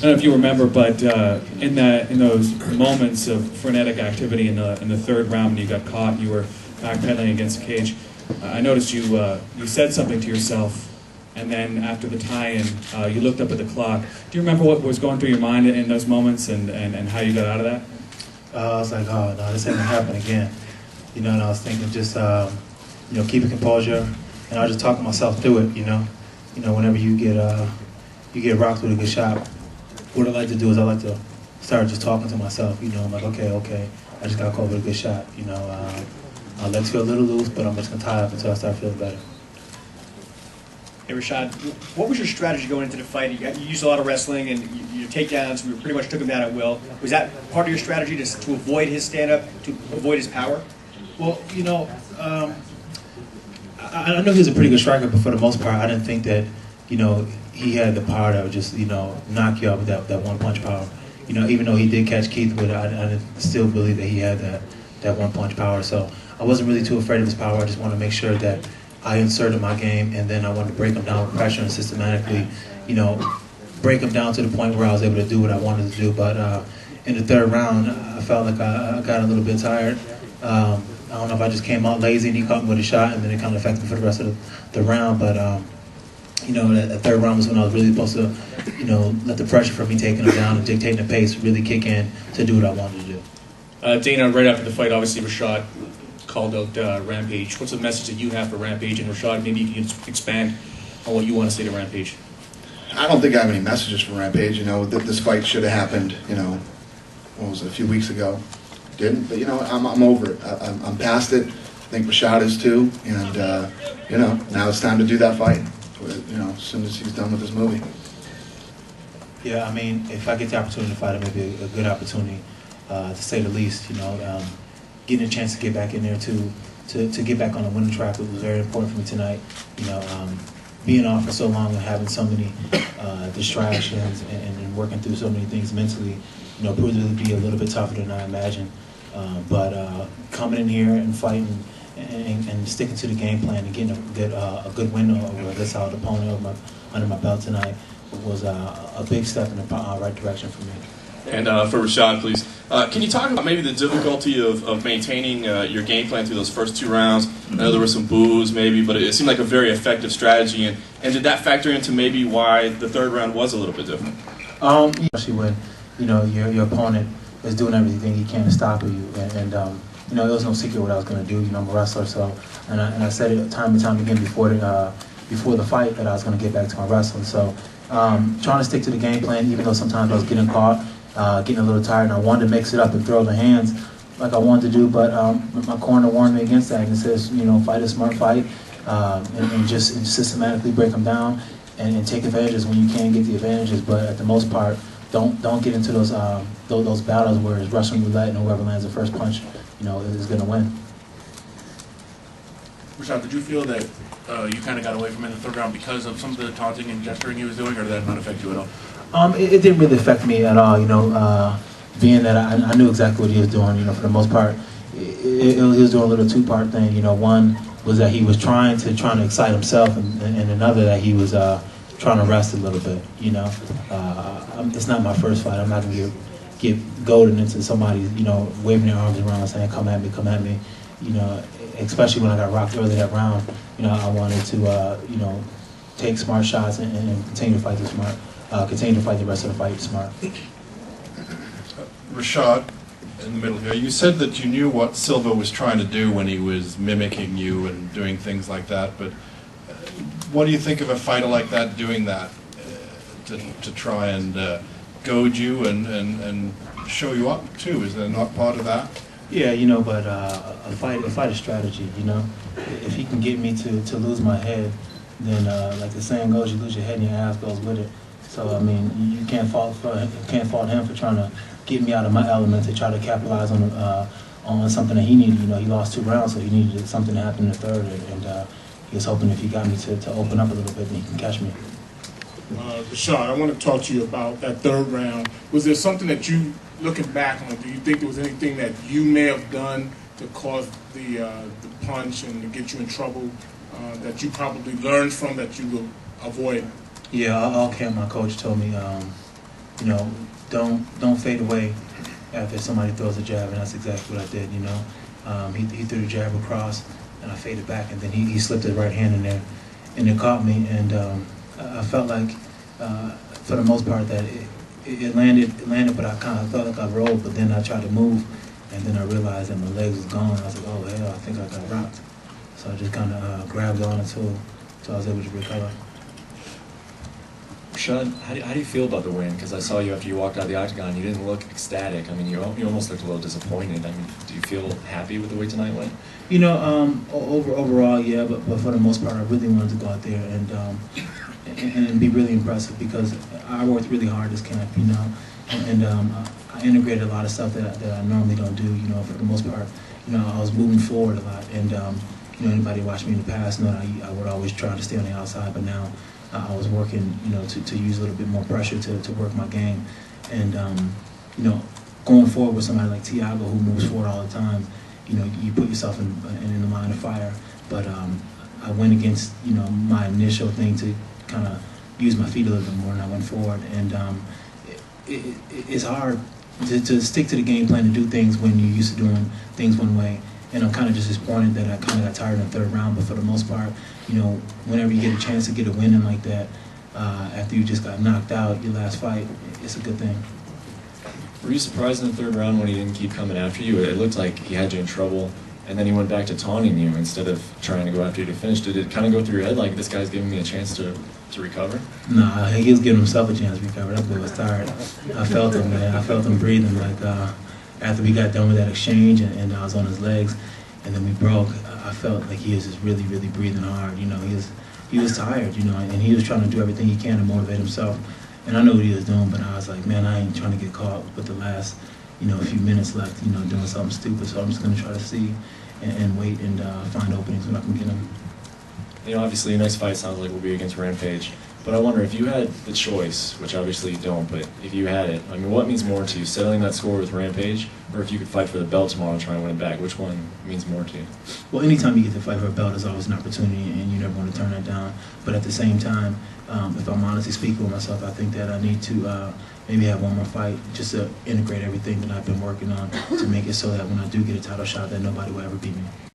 don't know if you remember, but in those moments of frenetic activity in the third round, when you got caught, you were backpedaling against the cage. I noticed you said something to yourself, and then after the tie-in, you looked up at the clock. Do you remember what was going through your mind in those moments, and how you got out of that? I was like, oh no, this ain't gonna happen again. You know, and I was thinking just keep a composure, and I was just talking myself through it. You know, whenever you get rocked with a good shot, what I like to do is I like to start just talking to myself. You know, I'm like, okay, I just got caught with a good shot. You know, my legs feel a little loose, but I'm just gonna tie up until I start feeling better. Hey Rashad, what was your strategy going into the fight? You used a lot of wrestling and your takedowns, you pretty much took him down at will. Was that part of your strategy to avoid his stand-up, to avoid his power? Well, I know he was a pretty good striker, but for the most part, I didn't think that, he had the power that would just, knock you out with that one-punch power. Even though he did catch Keith with it, I still believe that he had that one-punch power. So I wasn't really too afraid of his power. I just wanted to make sure that I inserted my game, and then I wanted to break him down with pressure and systematically, break him down to the point where I was able to do what I wanted to do. But in the third round, I felt like I got a little bit tired. I don't know if I just came out lazy and he caught me with a shot, and then it kind of affected me for the rest of the round. But that third round was when I was really supposed to, let the pressure from me taking him down and dictating the pace really kick in to do what I wanted to do. Dana, right after the fight, obviously Rashad called out Rampage. What's the message that you have for Rampage? And Rashad, maybe you can expand on what you want to say to Rampage. I don't think I have any messages for Rampage. This fight should have happened, what was it, a few weeks ago. Didn't, but I'm over it. I'm past it. I think Rashad is too. And now it's time to do that fight. As soon as he's done with this movie. Yeah, I mean, if I get the opportunity to fight, it may be a good opportunity, to say the least. Getting a chance to get back in there to get back on the winning track was very important for me tonight. Being off for so long and having so many distractions and working through so many things mentally, proved to be a little bit tougher than I imagined. But coming in here and fighting and sticking to the game plan and getting a good win over a good solid opponent under my belt tonight was a big step in the right direction for me. And for Rashad, please, can you talk about maybe the difficulty of maintaining your game plan through those first two rounds? I know there were some boos maybe, but it seemed like a very effective strategy. And did that factor into maybe why the third round was a little bit different? Especially when, your opponent is doing everything he can to stop you. And it was no secret what I was going to do. I'm a wrestler, so, and I said it time and time again before the fight that I was going to get back to my wrestling. So trying to stick to the game plan, even though sometimes I was getting caught, getting a little tired, and I wanted to mix it up and throw the hands like I wanted to do, but my corner warned me against that and says, fight a smart fight, and just systematically break them down and take advantages when you can get the advantages, but at the most part, don't get into those battles where it's Russian roulette and whoever lands the first punch, is going to win. Rashad, did you feel that you kind of got away from it in the third round because of some of the taunting and gesturing he was doing, or did that not affect you at all? It didn't really affect me at all, being that I knew exactly what he was doing, for the most part. He was doing a little two-part thing, one was that he was trying to excite himself, and another that he was trying to rest a little bit, It's not my first fight. I'm not going to get golden into somebody, waving their arms around saying, come at me, especially when I got rocked early that round. I wanted to, take smart shots and continue to fight continue to fight the rest of the fight smart. Rashad, in the middle here, you said that you knew what Silva was trying to do when he was mimicking you and doing things like that, but what do you think of a fighter like that doing that to try and goad you and show you up too? Is there not part of that? Yeah, but a fight is strategy, If he can get me to lose my head, then like the saying goes, you lose your head and your ass goes with it. So I mean, you can't fault him for trying to get me out of my element to try to capitalize on something that he needed. He lost 2 rounds, so he needed something to happen in the third, and he was hoping if he got me to open up a little bit, then he can catch me. Rashad, I want to talk to you about that third round. Was there something that you, looking back on, do you think there was anything that you may have done to cause the punch and to get you in trouble that you probably learned from that you will avoid? Yeah, all camp my coach told me you know, don't fade away after somebody throws a jab, and that's exactly what I did. You know, he threw the jab across, and I faded back, and then he slipped his right hand in there, and it caught me, and I felt like for the most part that it landed, but I kind of felt like I rolled, but then I tried to move, and then I realized that my legs was gone. I was like, oh hell, I think I got rocked. So I just kind of grabbed on until I was able to recover. Rashad, how do you feel about the win? Because I saw you after you walked out of the octagon, you didn't look ecstatic. I mean, you almost looked a little disappointed. I mean, do you feel happy with the way tonight went? You know, overall, yeah, but for the most part, I really wanted to go out there and be really impressive because I worked really hard this camp, you know, and I integrated a lot of stuff that I normally don't do, you know, for the most part. You know, I was moving forward a lot, and you know, anybody watched me in the past know that I would always try to stay on the outside, but now I was working, you know, to use a little bit more pressure to work my game, and you know, going forward with somebody like Thiago who moves forward all the time, you know, you put yourself in the line of fire. But I went against, you know, my initial thing to kind of use my feet a little bit more, and I went forward. And it's hard to stick to the game plan to do things when you're used to doing things one way. And I'm kind of just disappointed that I kind of got tired in the third round. But for the most part, you know, whenever you get a chance to get a win in like that, after you just got knocked out your last fight, it's a good thing. Were you surprised in the third round when he didn't keep coming after you? It looked like he had you in trouble, and then he went back to taunting you instead of trying to go after you to finish. Did it kind of go through your head like this guy's giving me a chance to recover? Nah, he was giving himself a chance to recover. That boy was tired. I felt him, man. I felt him breathing. Like after we got done with that exchange, and I was on his legs, and then we broke, I felt like he was just really, really breathing hard. You know, he was tired. You know, and he was trying to do everything he can to motivate himself. And I knew what he was doing, but I was like, man, I ain't trying to get caught with the last, you know, few minutes left, you know, doing something stupid. So I'm just going to try to see and wait and find openings when I can get them. You know, obviously your next fight sounds like will be against Rampage. But I wonder, if you had the choice, which obviously you don't, but if you had it, I mean, what means more to you, settling that score with Rampage, or if you could fight for the belt tomorrow and try and win it back? Which one means more to you? Well, anytime you get to fight for a belt, there's always an opportunity, and you never want to turn that down. But at the same time, if I'm honestly speaking with myself, I think that I need to maybe have one more fight just to integrate everything that I've been working on to make it so that when I do get a title shot, that nobody will ever beat me.